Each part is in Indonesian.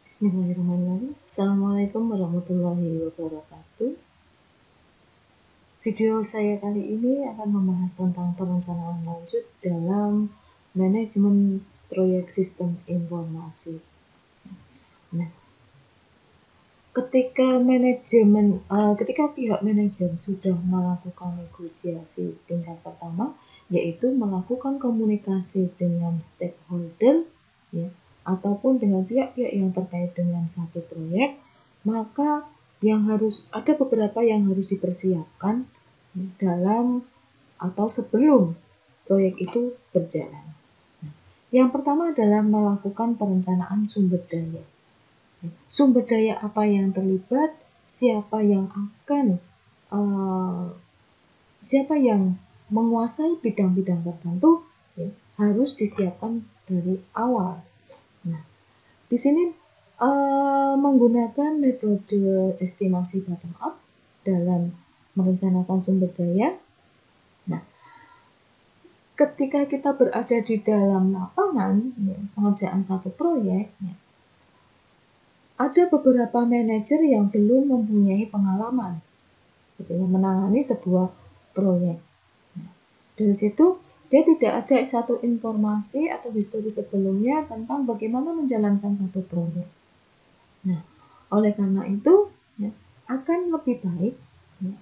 Bismillahirrahmanirrahim. Assalamualaikum warahmatullahi wabarakatuh. Video saya kali ini akan membahas tentang perencanaan lanjut dalam manajemen proyek sistem informasi. Nah, ketika pihak manajer sudah melakukan negosiasi tingkat pertama, yaitu melakukan komunikasi dengan stakeholder, ya, ataupun dengan pihak-pihak yang terkait dengan satu proyek, maka ada beberapa yang harus dipersiapkan dalam atau sebelum proyek itu berjalan. Yang pertama adalah melakukan perencanaan sumber daya. Sumber daya apa yang terlibat, siapa yang menguasai bidang-bidang tertentu, ya, harus disiapkan dari awal. Nah, di sini menggunakan metode estimasi bottom up dalam merencanakan sumber daya. Nah, ketika kita berada di dalam lapangan, ya, pengerjaan satu proyek, ya, ada beberapa manajer yang belum mempunyai pengalaman menangani sebuah proyek. Nah, dari situ dia tidak ada satu informasi atau histori sebelumnya tentang bagaimana menjalankan satu proyek. Nah, oleh karena itu, ya, akan lebih baik, ya,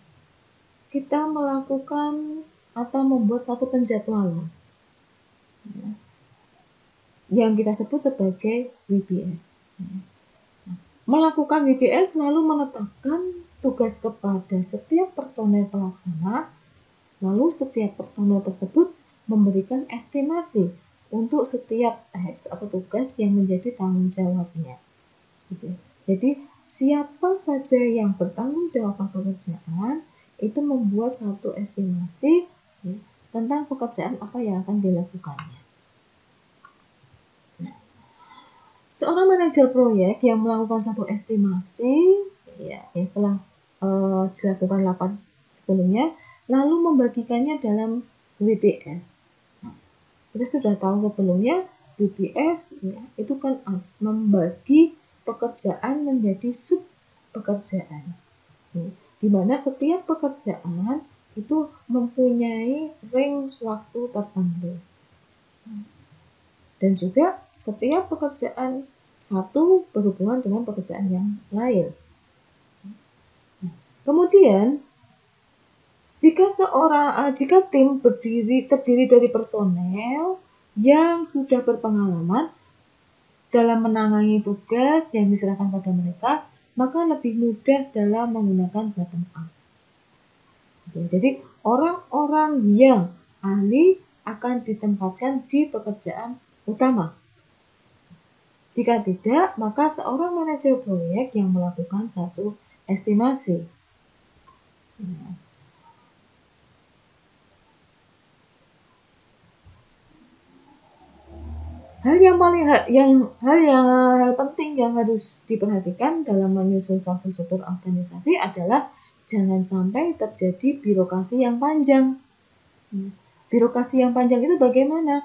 kita melakukan atau membuat satu penjadwalan, ya, yang kita sebut sebagai WBS. Ya. Melakukan WBS lalu menetapkan tugas kepada setiap personel pelaksana, lalu setiap personel tersebut memberikan estimasi untuk setiap task atau tugas yang menjadi tanggung jawabnya. Jadi siapa saja yang bertanggung jawab pekerjaan itu membuat satu estimasi, ya, tentang pekerjaan apa yang akan dilakukannya. Seorang manajer proyek yang melakukan satu estimasi, ya setelah dilakukan rapat sebelumnya, lalu membagikannya dalam WBS. Nah, kita sudah tahu sebelumnya WBS, ya, itu kan membagi pekerjaan menjadi sub pekerjaan, ya, di mana setiap pekerjaan itu mempunyai range waktu tertentu. Dan juga setiap pekerjaan satu berhubungan dengan pekerjaan yang lain. Kemudian, jika tim terdiri dari personel yang sudah berpengalaman dalam menangani tugas yang diserahkan pada mereka, maka lebih mudah dalam menggunakan bottom up. Jadi, orang-orang yang ahli akan ditempatkan di pekerjaan utama. Jika tidak, maka seorang manajer proyek yang melakukan satu estimasi. Hal yang penting yang harus diperhatikan dalam menyusun satu struktur organisasi adalah jangan sampai terjadi birokrasi yang panjang. Birokrasi yang panjang itu bagaimana?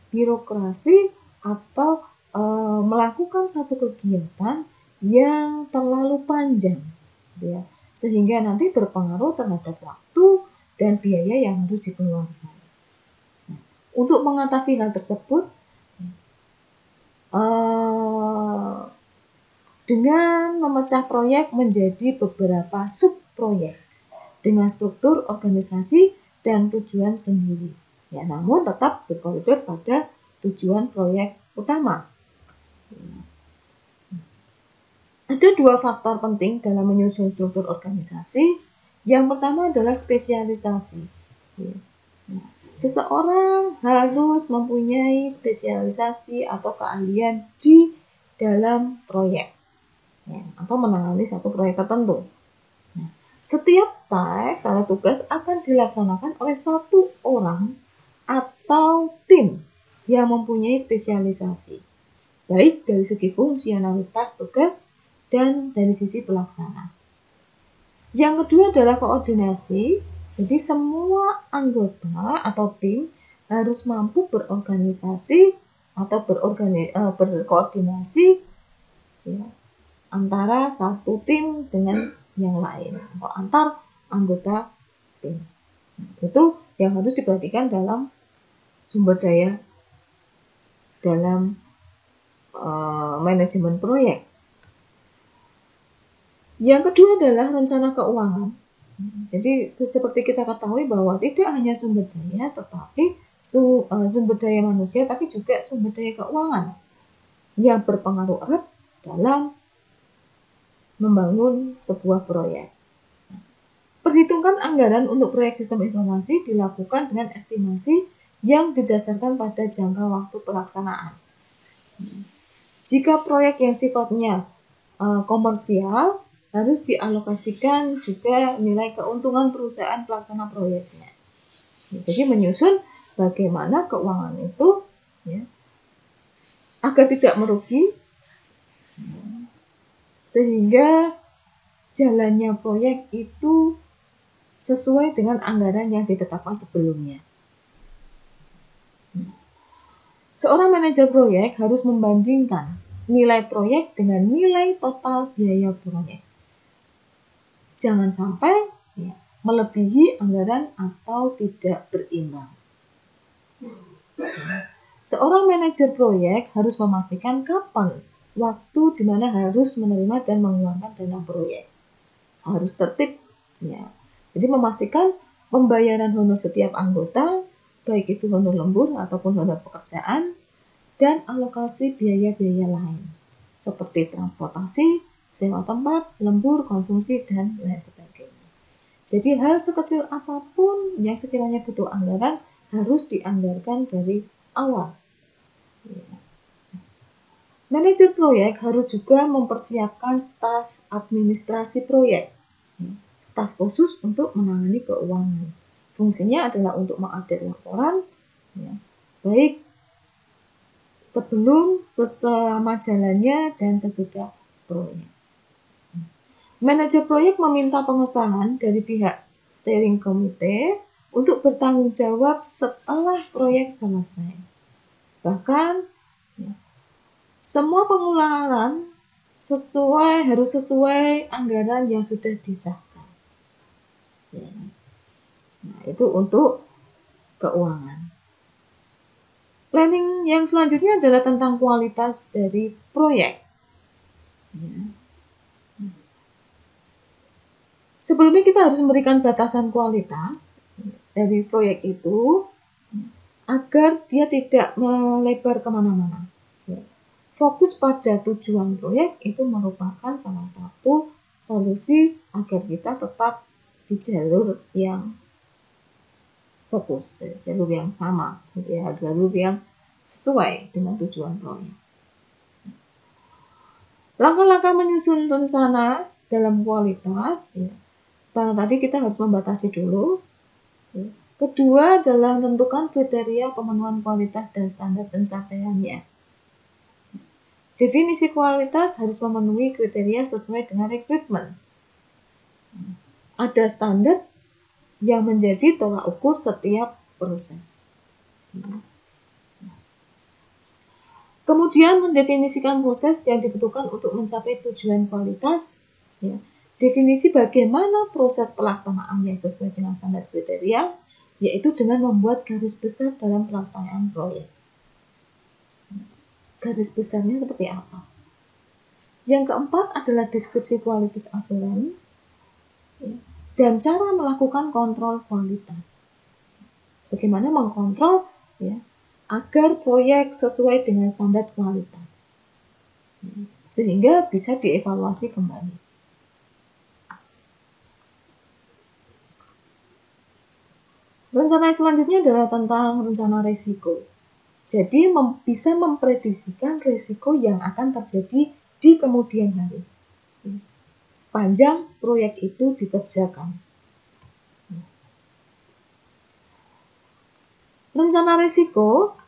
Birokrasi atau melakukan satu kegiatan yang terlalu panjang, ya, sehingga nanti berpengaruh terhadap waktu dan biaya yang harus dikeluarkan. Nah, untuk mengatasi hal tersebut, dengan memecah proyek menjadi beberapa subproyek dengan struktur organisasi dan tujuan sendiri, ya, namun tetap berkoridor pada tujuan proyek utama. Ada dua faktor penting dalam menyusun struktur organisasi. Yang pertama adalah spesialisasi. Seseorang harus mempunyai spesialisasi atau keahlian di dalam proyek, ya, atau menangani satu proyek tertentu. Setiap task atau tugas akan dilaksanakan oleh satu orang atau tim yang mempunyai spesialisasi, baik dari segi fungsionalitas tugas dan dari sisi pelaksana. Yang kedua adalah koordinasi. Jadi semua anggota atau tim harus mampu berorganisasi atau berkoordinasi ya, antara satu tim dengan yang lain atau antar anggota tim. Itu yang harus diperhatikan dalam sumber daya dalam manajemen proyek. Yang kedua adalah rencana keuangan. Jadi seperti kita ketahui bahwa tidak hanya sumber daya, tetapi sumber daya manusia, tapi juga sumber daya keuangan yang berpengaruh erat dalam membangun sebuah proyek. Perhitungkan anggaran untuk proyek sistem informasi dilakukan dengan estimasi yang didasarkan pada jangka waktu pelaksanaan. Jika proyek yang sifatnya komersial, harus dialokasikan juga nilai keuntungan perusahaan pelaksana proyeknya. Jadi menyusun bagaimana keuangan itu ya, agar tidak merugi, sehingga jalannya proyek itu sesuai dengan anggaran yang ditetapkan sebelumnya. Seorang manajer proyek harus membandingkan nilai proyek dengan nilai total biaya proyek. Jangan sampai ya, melebihi anggaran atau tidak berimbang. Seorang manajer proyek harus memastikan kapan waktu di mana harus menerima dan mengeluarkan dana proyek. Harus tertib. Ya. Jadi memastikan pembayaran honor setiap anggota, baik itu honor lembur ataupun honor pekerjaan, dan alokasi biaya-biaya lain, seperti transportasi, sewa tempat, lembur, konsumsi, dan lain sebagainya. Jadi hal sekecil apapun yang sekiranya butuh anggaran harus dianggarkan dari awal. Manajer proyek harus juga mempersiapkan staf administrasi proyek, staf khusus untuk menangani keuangan. Fungsinya adalah untuk mengupdate laporan, baik sebelum, selama jalannya, dan sesudah proyek. Manajer proyek meminta pengesahan dari pihak steering committee untuk bertanggung jawab setelah proyek selesai. Bahkan semua pengeluaran harus sesuai anggaran yang sudah disahkan. Nah, itu untuk keuangan. Planning yang selanjutnya adalah tentang kualitas dari proyek. Sebelumnya kita harus memberikan batasan kualitas dari proyek itu agar dia tidak melebar kemana-mana. Fokus pada tujuan proyek itu merupakan salah satu solusi agar kita tetap di jalur yang fokus, jalur yang sama, jalur yang sesuai dengan tujuan proyek. Langkah-langkah menyusun rencana dalam kualitas, pertama tadi kita harus membatasi dulu. Kedua adalah menentukan kriteria pemenuhan kualitas dan standar pencapaiannya. Definisi kualitas harus memenuhi kriteria sesuai dengan rekrutmen. Ada standar yang menjadi tolak ukur setiap proses. Kemudian mendefinisikan proses yang dibutuhkan untuk mencapai tujuan kualitas. Definisi bagaimana proses pelaksanaan yang sesuai dengan standar kriteria, yaitu dengan membuat garis besar dalam pelaksanaan proyek. Garis besarnya seperti apa? Yang keempat adalah deskripsi quality assurance dan cara melakukan kontrol kualitas. Bagaimana mengkontrol agar proyek sesuai dengan standar kualitas, sehingga bisa dievaluasi kembali. Rencana selanjutnya adalah tentang rencana risiko. Jadi bisa memprediksikan risiko yang akan terjadi di kemudian hari sepanjang proyek itu dikerjakan. Rencana risiko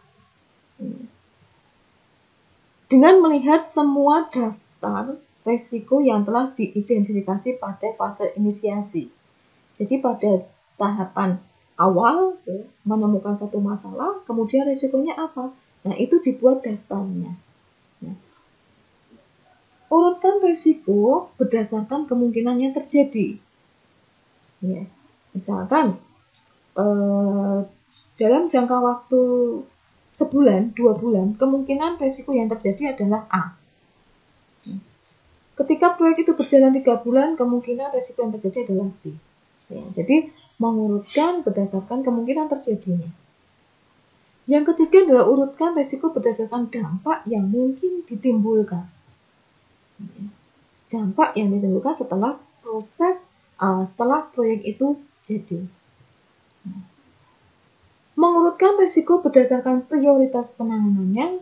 dengan melihat semua daftar risiko yang telah diidentifikasi pada fase inisiasi. Jadi pada tahapan awal menemukan satu masalah, kemudian risikonya apa? Nah, itu dibuat daftarnya. urutkan risiko berdasarkan kemungkinan yang terjadi. Ya, misalkan dalam jangka waktu sebulan, 2 bulan, kemungkinan risiko yang terjadi adalah A. Ketika proyek itu berjalan 3 bulan, kemungkinan risiko yang terjadi adalah B. Ya, jadi mengurutkan berdasarkan kemungkinan terjadinya. Yang ketiga adalah urutkan risiko berdasarkan dampak yang mungkin ditimbulkan. Dampak yang ditimbulkan setelah proyek itu jadi. Mengurutkan risiko berdasarkan prioritas penanganannya,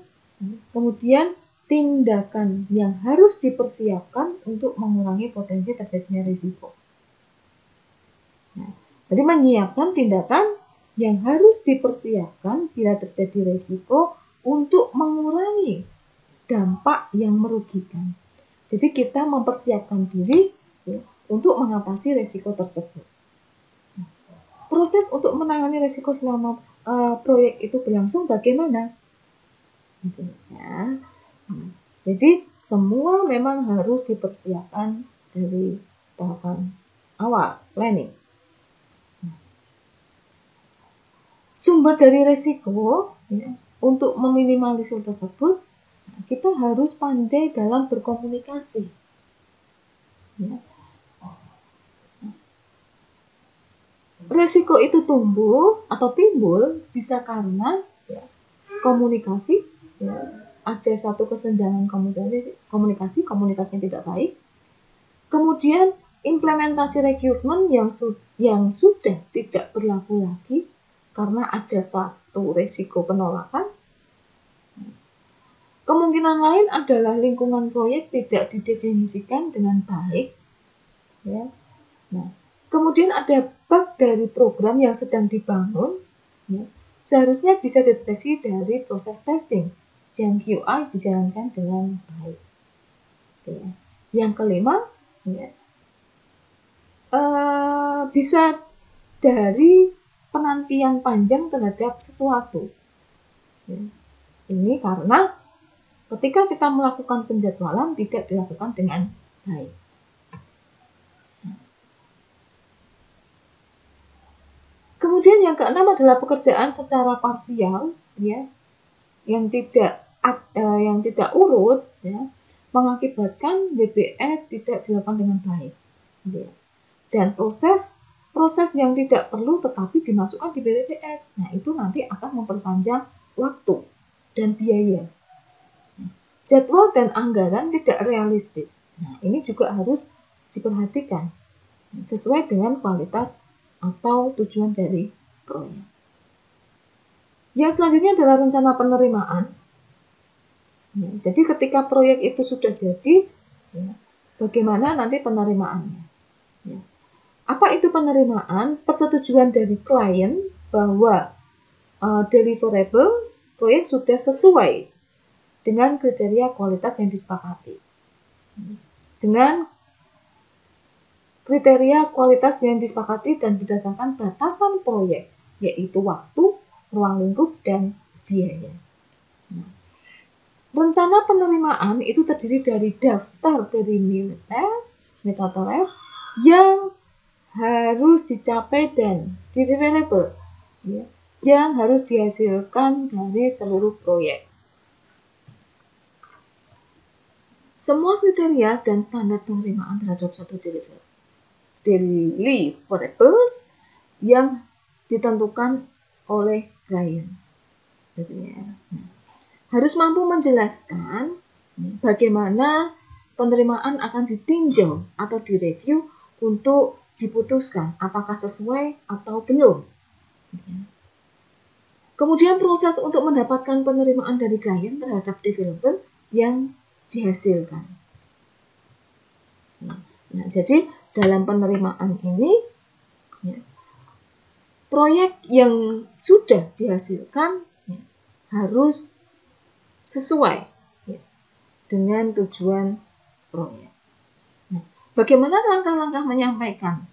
kemudian tindakan yang harus dipersiapkan untuk mengurangi potensi terjadinya risiko. Jadi menyiapkan tindakan yang harus dipersiapkan bila terjadi risiko untuk mengurangi dampak yang merugikan. Jadi kita mempersiapkan diri untuk mengatasi risiko tersebut. Proses untuk menangani risiko selama proyek itu berlangsung bagaimana? Jadi semua memang harus dipersiapkan dari tahapan awal, planning. Sumber dari risiko, untuk meminimalisir tersebut, kita harus pandai dalam berkomunikasi. Risiko itu tumbuh atau timbul bisa karena komunikasi, ada satu kesenjangan komunikasi yang tidak baik. Kemudian implementasi rekrutmen yang sudah tidak berlaku lagi karena ada satu risiko penolakan. Kemungkinan lain adalah lingkungan proyek tidak didefinisikan dengan baik. Kemudian ada bug dari program yang sedang dibangun. Seharusnya bisa dideteksi dari proses testing dan QA dijalankan dengan baik. Yang kelima, bisa dari penantian panjang terhadap sesuatu. Ini karena ketika kita melakukan penjadwalan tidak dilakukan dengan baik. Kemudian yang keenam adalah pekerjaan secara parsial, yang tidak urut, mengakibatkan BBS tidak dilakukan dengan baik. Dan proses yang tidak perlu tetapi dimasukkan di BBS, itu nanti akan memperpanjang waktu dan biaya. Jadwal dan anggaran tidak realistis. Ini juga harus diperhatikan sesuai dengan kualitas atau tujuan dari proyek. Yang selanjutnya adalah rencana penerimaan. Jadi ketika proyek itu sudah jadi, bagaimana nanti penerimaannya? Apa itu penerimaan? Persetujuan dari klien bahwa deliverables proyek sudah sesuai dengan kriteria kualitas yang disepakati. Dengan kriteria kualitas yang disepakati dan berdasarkan batasan proyek, yaitu waktu, ruang lingkup, dan biaya. Rencana penerimaan itu terdiri dari daftar dari metode test yang harus dicapai dan deliverable, yang harus dihasilkan dari seluruh proyek. Semua kriteria dan standar penerimaan terhadap satu deliverables yang ditentukan oleh klien. Harus mampu menjelaskan bagaimana penerimaan akan ditinjau atau direview untuk diputuskan apakah sesuai atau belum. Kemudian proses untuk mendapatkan penerimaan dari klien terhadap developer yang dihasilkan. Jadi dalam penerimaan ini, proyek yang sudah dihasilkan harus sesuai dengan tujuan proyek. Bagaimana langkah-langkah menyampaikan